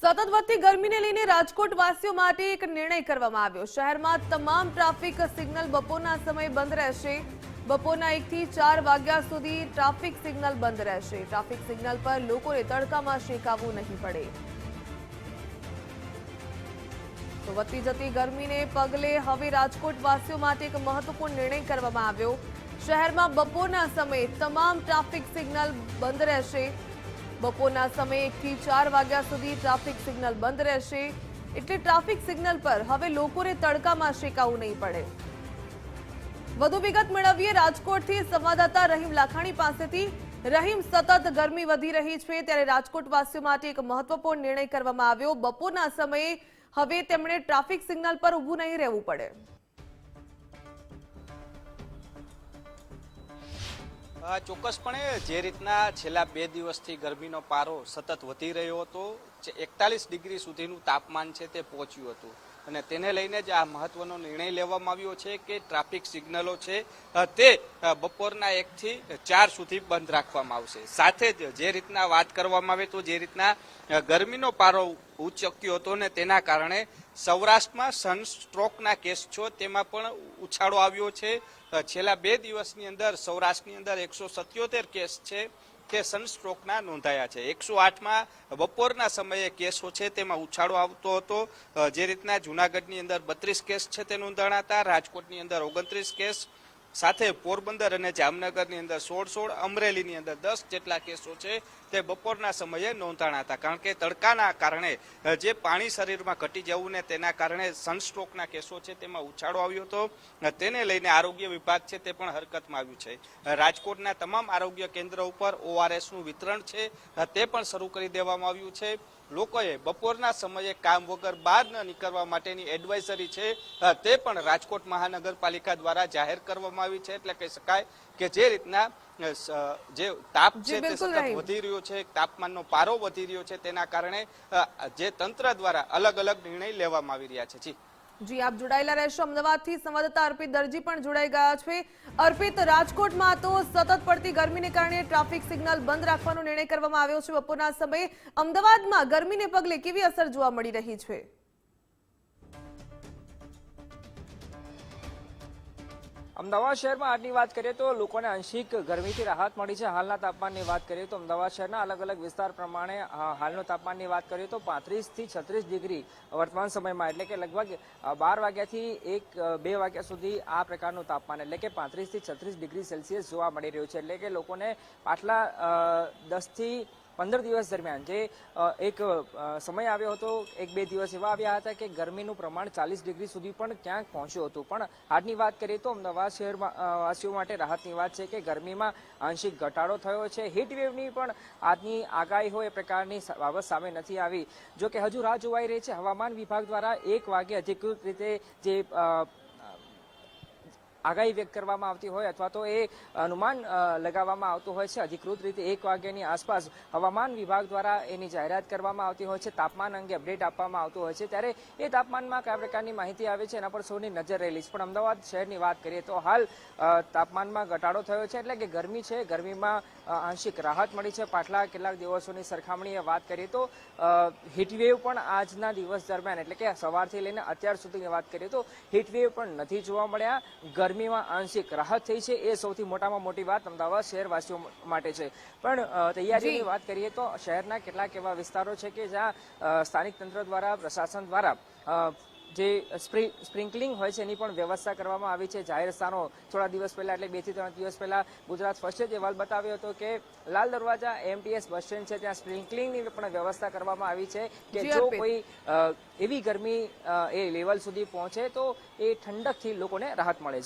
સતત વધતી ગરમીને લઈને રાજકોટ વાસીઓ માટે એક નિર્ણય કરવામાં આવ્યો। શહેરમાં તમામ ટ્રાફિક સિગ્નલ બપોરના સમયે બંધ રહેશે। બપોરના 1 થી 4 વાગ્યા સુધી ટ્રાફિક સિગ્નલ બંધ રહેશે। ટ્રાફિક સિગ્નલ પર લોકોને તડકામાં શેકાવવું નહીં પડે। તો વધતી જતી ગરમીને પગલે હવે રાજકોટ વાસીઓ માટે એક મહત્વપૂર્ણ નિર્ણય કરવામાં આવ્યો। શહેરમાં બપોરના સમયે તમામ ટ્રાફિક સિગ્નલ બંધ રહેશે। બપોરના સમયે 1 થી 4 વાગ્યા સુધી ટ્રાફિક સિગ્નલ બંધ રહેશે। એટલે ટ્રાફિક સિગ્નલ પર હવે લોકોને તડકામાં શેકાવવું નહીં પડે। વધુ વિગત મેળવીએ રાજકોટથી સંવાદદાતા રહીમ લાખાણી પાસેથી। રહીમ, સતત ગરમી વધી રહી છે ત્યારે રાજકોટ વાસીઓ માટે એક મહત્વપૂર્ણ નિર્ણય કરવામાં આવ્યો। બપોરના સમયે હવે તેમણે ટ્રાફિક સિગ્નલ પર ઊભું નહીં રહેવું પડે। ચોક્કસપણે જે રીતના છેલ્લા 2 દિવસથી ગરમીનો પારો સતત વધી રહ્યો હતો, 41 ડિગ્રી સુધીનું તાપમાન છે તે પહોંચ્યું હતું અને તેને લઈને જ આ મહત્વનો નિર્ણય લેવામાં આવ્યો છે કે ટ્રાફિક સિગ્નલો છે તે બપોરના 1 થી 4 સુધી બંધ રાખવામાં આવશે। સાથે જ જે રીતના વાત કરવામાં આવે તો જે રીતના ગરમીનો પારો ઉચક્યો હતો ને તેના કારણે સૌરાષ્ટ્રમાં સનસ્ટ્રોકના કેસ છો તેમાં પણ ઉછાળો આવ્યો છે। છેલ્લા 2 દિવસની અંદર સૌરાષ્ટ્રની અંદર 177 કેસ છે તે સનસ્ટ્રોકના નોંધાયા છે। 108માં બપોરના સમયે કેસો છે તેમાં ઉછાળો આવતો હતો। જે રીતના જૂનાગઢની અંદર 32 કેસ છે તે નોંધાણા હતા, રાજકોટની અંદર 29 કેસ, સાથે પોરબંદર અને જામનગરની અંદર 16, અમરેલીની અંદર 10 જેટલા કેસો છે તે બપોરના સમયે નોંધાણા હતા। કારણ કે તડકાના કારણે જે પાણી શરીરમાં ઘટી જવું ને તેના કારણે સનસ્ટ્રોકના કેસો છે તેમાં ઉછાળો આવ્યો હતો। તેને લઈને આરોગ્ય વિભાગ છે તે પણ હરકતમાં આવ્યું છે। રાજકોટના તમામ આરોગ્ય કેન્દ્ર ઉપર ORSનું વિતરણ છે તે પણ શરૂ કરી દેવામાં આવ્યું છે। લોકોએ બપોરના સમયે કામ વગર બહાર ન નીકળવા માટેની એડવાઇઝરી છે તે પણ રાજકોટ મહાનગરપાલિકા દ્વારા જાહેર કરવામાં આવી છે। એટલે કહી શકાય કે જે રીતના જે તાપ છે તે સતત વધી રહ્યો છે, તાપમાનનો પારો વધી રહ્યો છે, તેના કારણે જે તંત્ર દ્વારા અલગ અલગ નિર્ણય લેવામાં આવી રહ્યા છે। જી, આપ જોડાયેલા રહેશો। અમદાવાદથી સંવાદદાતા અર્પિત દરજી પણ જોડાઈ ગયા છે। અર્પિત, રાજકોટમાં તો સતત પડતી ગરમીને કારણે ટ્રાફિક સિગ્નલ બંધ રાખવાનો નિર્ણય કરવામાં આવ્યો છે બપોરના સમયે। અમદાવાદમાં ગરમીને પગલે કેવી અસર જોવા મળી રહી છે? અમદાવાદ શહેરમાં આજની વાત કરીએ તો લોકોને આંશિક ગરમીથી રાહત મળી છે। હાલના તાપમાનની વાત કરીએ તો અમદાવાદ શહેરના અલગ અલગ વિસ્તાર પ્રમાણે હાલનો તાપમાનની વાત કરીએ તો 35 થી 36 ડિગ્રી વર્તમાન સમયમાં, એટલે કે લગભગ 12 વાગ્યાથી 1-2 વાગ્યા સુધી આ પ્રકારનું તાપમાન એટલે કે 35 થી 36 ડિગ્રી સેલ્સિયસ જોવા મળી રહ્યું છે। એટલે કે લોકોને પાછલા 10 થી 15 દિવસ દરમિયાન જે એક સમય આવ્યો હતો, 1-2 દિવસ એવા આવ્યા હતા કે ગરમીનું પ્રમાણ 40 ડિગ્રી સુધી પણ ક્યાંક પહોંચ્યું હતું। પણ આજની વાત કરીએ તો અમદાવાદ શહેરમાં વાસીઓ માટે રાહતની વાત છે કે ગરમીમાં આંશિક ઘટાડો થયો છે। હીટવેવની પણ આજની આગાહી હોય એ પ્રકારની બાબત સામે નથી આવી। જો કે હજુ રાહ જોવાઈ રહી છે। હવામાન વિભાગ દ્વારા 1 વાગે અધિકૃત રીતે જે આગાહી વ્યક્ત કરવામાં આવતી હોય અથવા તો એ અનુમાન લગાવવામાં આવતું હોય છે, અધિકૃત રીતે 1 વાગ્યાની આસપાસ હવામાન વિભાગ દ્વારા એની જાહેરાત કરવામાં આવતી હોય છે, તાપમાન અંગે અપડેટ આપવામાં આવતું હોય છે। ત્યારે એ તાપમાનમાં કયા પ્રકારની માહિતી આવે છે એના પર સૌની નજર રહેલી છે। પણ અમદાવાદ શહેરની વાત કરીએ તો હાલ તાપમાનમાં ઘટાડો થયો છે, એટલે કે ગરમી છે, ગરમીમાં આંશિક રાહત મળી છે। પાછલા કેટલાક દિવસોની સરખામણીએ વાત કરીએ તો હીટવેવ પણ આજના દિવસ દરમિયાન એટલે કે સવારથી લઈને અત્યાર સુધીની વાત કરીએ તો હીટવેવ પણ નથી જોવા મળ્યા। ગરમીમાં આંશિક રાહત થઈ છે, એ સૌથી મોટામાં મોટી વાત અમદાવાદ શહેરવાસીઓ માટે છે। પણ તૈયારીની વાત કરીએ તો શહેરના કેટલાક એવા વિસ્તારો છે કે જ્યાં સ્થાનિક તંત્ર દ્વારા, પ્રશાસન દ્વારા જે સ્પ્રિંકલિંગ હોય છે એની પણ વ્યવસ્થા કરવામાં આવી છે। જાહેર સ્થાનો થોડા દિવસ પહેલા એટલે 2 થી 3 દિવસ પહેલા ગુજરાત ફર્સ્ટે જ અહેવાલ બતાવ્યો હતો કે Lal Darwaja AMTS bus stand છે ત્યાં સ્પ્રિંકલિંગની પણ વ્યવસ્થા કરવામાં આવી છે કે જો કોઈ એવી ગરમી એ લેવલ સુધી પહોંચે તો એ ઠંડકથી લોકોને રાહત મળે।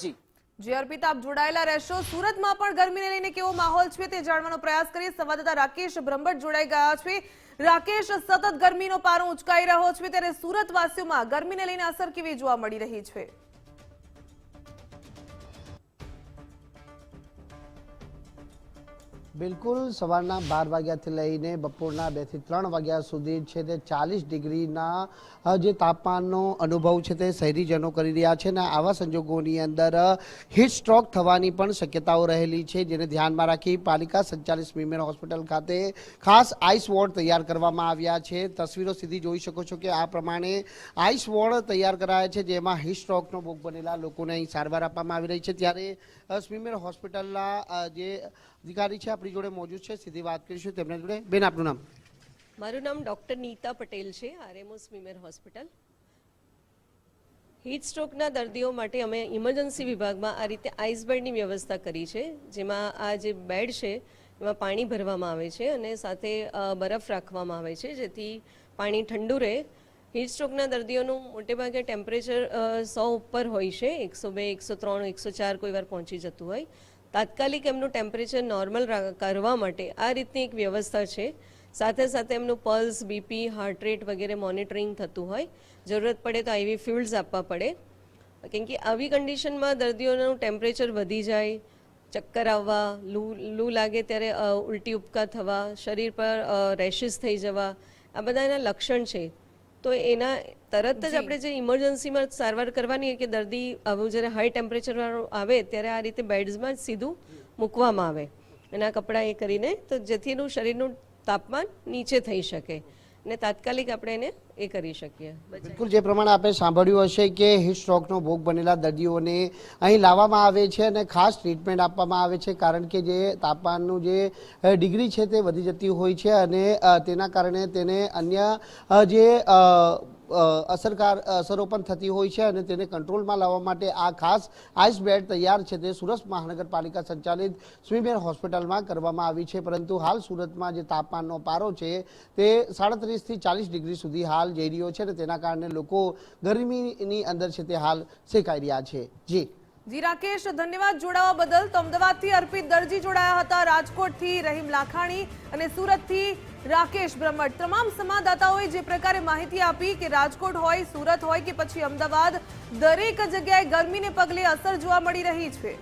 જી અર્પિત, આપ જોડાયેલા રહેશો। સુરતમાં પણ ગરમીને લઈને કેવો માહોલ છે તે જાણવાનો પ્રયાસ કરીએ। સંવાદદાતા રાકેશ બ્રહ્મભટ્ટ જોડાઈ ગયા છે। રાકેશ, સતત ગરમીનો પારો ઉંચકાઈ રહ્યો છે ત્યારે સુરતવાસીઓમાં ગરમીને લઈને અસર કેવી જોવા મળી રહી છે? બિલકુલ સવારના 12 વાગ્યાથી લઈને બપોરના 2 થી 3 વાગ્યા સુધી છે તે 40 ડિગ્રીના જે તાપમાનનો અનુભવ છે તે શહેરીજનો કરી રહ્યા છે અને આવા સંજોગોની અંદર હીટ સ્ટ્રોક થવાની પણ શક્યતાઓ રહેલી છે, જેને ધ્યાનમાં રાખી પાલિકા સંચાલિત સ્મીમેર હોસ્પિટલ ખાતે ખાસ આઈસ વોર્ડ તૈયાર કરવામાં આવ્યા છે। તસવીરો સીધી જોઈ શકો છો કે આ પ્રમાણે આઈસ વોર્ડ તૈયાર કરાયા છે, જેમાં હીટ સ્ટ્રોકનો ભોગ બનેલા લોકોને અહીં સારવાર આપવામાં આવી રહી છે। ત્યારે સ્મીમેર હોસ્પિટલના જે અધિકારી છે આપણી જોડે મોજૂદ છે, સીધી વાત કરીશું તેમના જોડે। બેન, આપનું નામ? મારું નામ ડૉક્ટર નીતા પટેલ છે, આરએમઓ સ્મીમેર હોસ્પિટલ। હીટ સ્ટ્રોકના દર્દીઓ માટે અમે ઇમરજન્સી વિભાગમાં આ રીતે આઈસ બેડની વ્યવસ્થા કરી છે, જેમાં આ જે બેડ છે એમાં પાણી ભરવામાં આવે છે અને સાથે બરફ રાખવામાં આવે છે, જેથી પાણી ઠંડુ રહે। હીટ સ્ટ્રોકના દર્દીઓનું મોટેભાગે ટેમ્પરેચર 100 ઉપર હોય છે, 102, 103, 104 કોઈ વાર પહોંચી જતું હોય। તાત્કાલિક એમનું ટેમ્પરેચર નોર્મલ કરવા માટે આ રીતની એક વ્યવસ્થા છે। સાથે સાથે એમનું પલ્સ, બીપી, હાર્ટ રેટ વગેરે મોનિટરિંગ થતું હોય। જરૂરત પડે તો આઈવી ફ્લુઇડ્સ આપવા પડે, કેમ કે આવી કન્ડિશનમાં દર્દીઓનું ટેમ્પરેચર વધી જાય, ચક્કર આવવા, લૂ લાગે ત્યારે ઉલટી ઉપકા થવા, શરીર પર રેશિસ થઈ જવા, આ બધા એના લક્ષણ છે। તો એના તરત જ આપણે જે ઇમરજન્સીમાં સારવાર કરવાની કે દર્દી આવું જ્યારે હાઈ ટેમ્પરેચરવાળું આવે ત્યારે આ રીતે બેડ્સમાં જ સીધું મૂકવામાં આવે એના કપડાં એ કરીને, તો જેથી એનું શરીરનું તાપમાન નીચે થઈ શકે અને તાત્કાલિક આપણે એને એ કરી શકીએ। બિલકુલ, જે પ્રમાણે આપણે સાંભળ્યું હશે કે હીટ સ્ટ્રોકનો ભોગ બનેલા દર્દીઓને અહીં લાવવામાં આવે છે અને ખાસ ટ્રીટમેન્ટ આપવામાં આવે છે, કારણ કે જે તાપમાનનું જે ડિગ્રી છે તે વધી જતી હોય છે અને તેના કારણે તેને અન્ય જે અસરો પણ થતી હોય છે અને તેને કંટ્રોલમાં લાવવા માટે આ ખાસ આઈસ બેડ તૈયાર છે તે સુરત મહાનગરપાલિકા સંચાલિત સ્મીમેર હોસ્પિટલમાં કરવામાં આવી છે। પરંતુ હાલ સુરતમાં જે તાપમાનનો પારો છે તે 37 થી 40 ડિગ્રી સુધી હાલ જઈ રહ્યો છે અને તેના કારણે લોકો ગરમીની અંદર છે તે હાલ શેકાઈ રહ્યા છે। જી રાકેશ, ધન્યવાદ જોડાવા બદલ। તો અમદાવાદથી અર્પિત દરજી જોડાયા હતા, રાજકોટથી રહીમ લાખાણી અને સુરતથી રાકેશ બ્રહ્મટ। તમામ સંવાદદાતાઓએ જે પ્રકારે માહિતી આપી કે રાજકોટ હોય, સુરત હોય કે પછી અમદાવાદ, દરેક જગ્યાએ ગરમીને પગલે અસર જોવા મળી રહી છે।